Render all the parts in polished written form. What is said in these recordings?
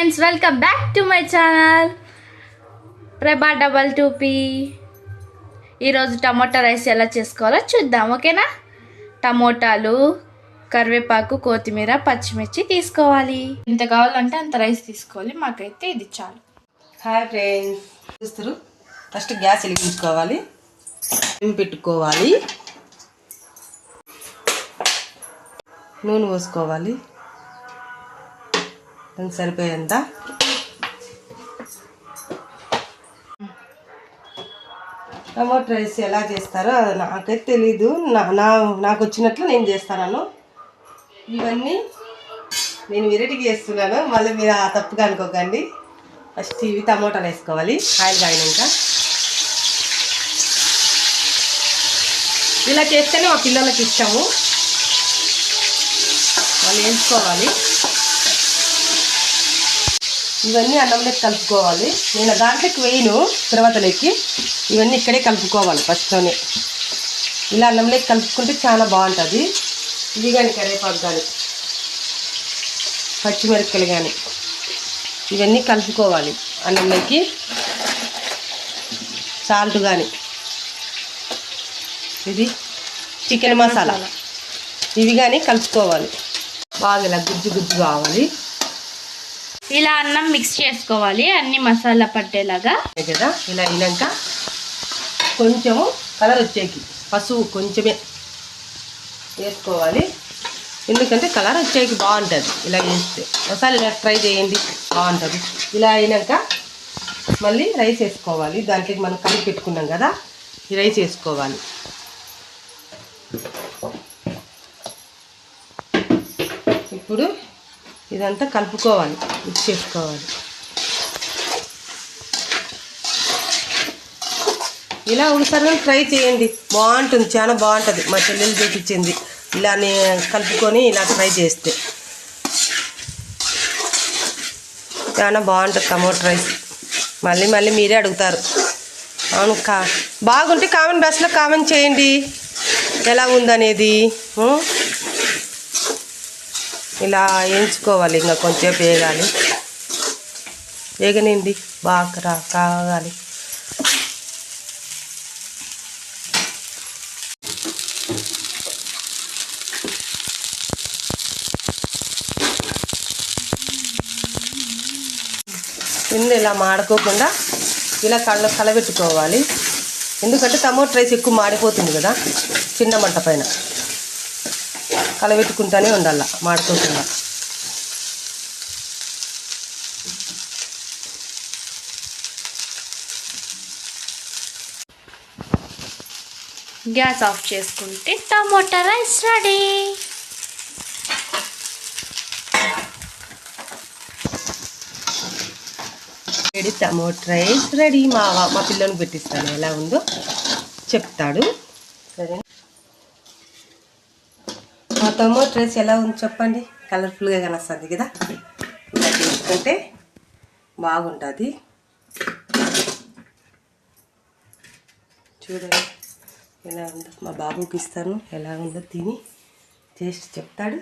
Friends, welcome back to my channel ప్రభా double 2P. ఈరోజు tomato rice ఎలా చేసుకోవాలో చూద్దాం, ఓకేనా? టమోటాలు, కరివేపాకు, కొత్తిమీర, పచ్చిమిర్చి తీసుకోవాలి. ఎంత కావాలంటే అంత రైస్ తీసుకోవాలి. మాకైతే ఇది చాలు. హాయ్ ఫ్రెండ్స్, చూస్తారు. ఫస్ట్ గ్యాస్ వెలిగించుకోవాలి, పెట్టుకోవాలి, నూనె పోసుకోవాలి సరిపోయేంత. టమాటో రైస్ ఎలా చేస్తారో నాకైతే తెలీదు. నాకు వచ్చినట్లు నేను చేస్తాను. ఇవన్నీ నేను వెరైటీగా చేస్తున్నాను, మళ్ళీ మీరు ఆ తప్పుగా అనుకోకండి. ఫస్ట్ ఇవి టమోటాలు వేసుకోవాలి. ఆయిల్ కాగినాక ఇలా చేస్తేనే మా పిల్లలకి ఇష్టము. వాళ్ళు వేసుకోవాలి. ఇవన్నీ అన్నంలోకి కలుపుకోవాలి. నేను దాంట్లోకి వేయను, తర్వాతలోకి ఇవన్నీ ఇక్కడే కలుపుకోవాలి. ఫస్ట్లోనే ఇలా అన్నంలోకి కలుపుకుంటే చాలా బాగుంటుంది. ఇవి కానీ కరివేపాకు కానీ పచ్చిమిరపకాయలు కానీ ఇవన్నీ కలుపుకోవాలి. అన్నంలోకి సాల్ట్ కానీ, ఇది చికెన్ మసాలా, ఇవి కానీ కలుపుకోవాలి. బాగా ఇలా గుజ్జు గుజ్జు కావాలి. ఇలా అన్నం మిక్స్ చేసుకోవాలి, అన్ని మసాలా పట్టేలాగా కదా. ఇలా అయినాక కొంచెము కలర్ వచ్చేకి పసుపు కొంచెమే వేసుకోవాలి, ఎందుకంటే కలర్ వచ్చేకి బాగుంటుంది. ఇలా వేస్తే ఒకసారి ఇలా ట్రై చేయండి, బాగుంటుంది. ఇలా అయినాక మళ్ళీ రైస్ వేసుకోవాలి. దాంట్లోకి మనం కలిపి పెట్టుకున్నాం కదా, ఈ రైస్ వేసుకోవాలి. ఇప్పుడు ఇదంతా కలుపుకోవాలి, మిక్స్ చేసుకోవాలి. ఇలా ఒకసారి ట్రై చేయండి, బాగుంటుంది, చాలా బాగుంటుంది. మా చెల్లెలు చూపించింది, ఇలానే కలుపుకొని ఇలా ట్రై చేస్తే చాలా బాగుంటుంది టమోటో రైస్. మళ్ళీ మళ్ళీ మీరే అడుగుతారు. అవును, బాగుంటే కామెంట్ బాక్స్లో కామెంట్ చేయండి ఎలా ఉందనేది. ఇలా వేయించుకోవాలి, ఇంకా కొంచెం వేగాలి. వేగనండి, బాగా కాగాలి. కింద ఇలా మాడుకోకుండా ఇలా కలబెట్టుకోవాలి. ఎందుకంటే టమోటో రైస్ ఎక్కువ మాడిపోతుంది కదా. చిన్న మంట పైన కలబెట్టుకుంటూనే ఉండాల, మాడుకోకుండా. గ్యాస్ ఆఫ్ చేసుకుంటే tomato rice ready. Tomato rice ready. మా పిల్లలకు పెట్టిస్తాను, ఎలా ఉందో చెప్తాడు. సరే, మా టమోటో రైస్ ఎలా ఉంది చెప్పండి. కలర్ఫుల్గా కనొస్తుంది కదా. ఇలా చేసుకుంటే బాగుంటుంది. చూడండి ఎలా ఉందో. మా బాబుకి ఇస్తాను, ఎలా ఉందో తిని టేస్ట్ చెప్తాడు.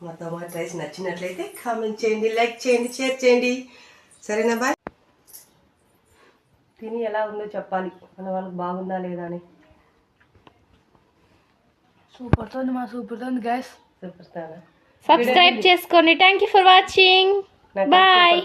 మా టమోటో రైస్ నచ్చినట్లయితే కామెంట్ చేయండి, లైక్ చేయండి, షేర్ చేయండి. సరేనా? బాయ్. తిని ఎలా ఉందో చెప్పాలి, మన వాళ్ళకి బాగుందా లేదా అని. సూపర్ తోంది గైస్. సబ్స్క్రైబ్ చేసుకోండి. Thank you for watching. Bye.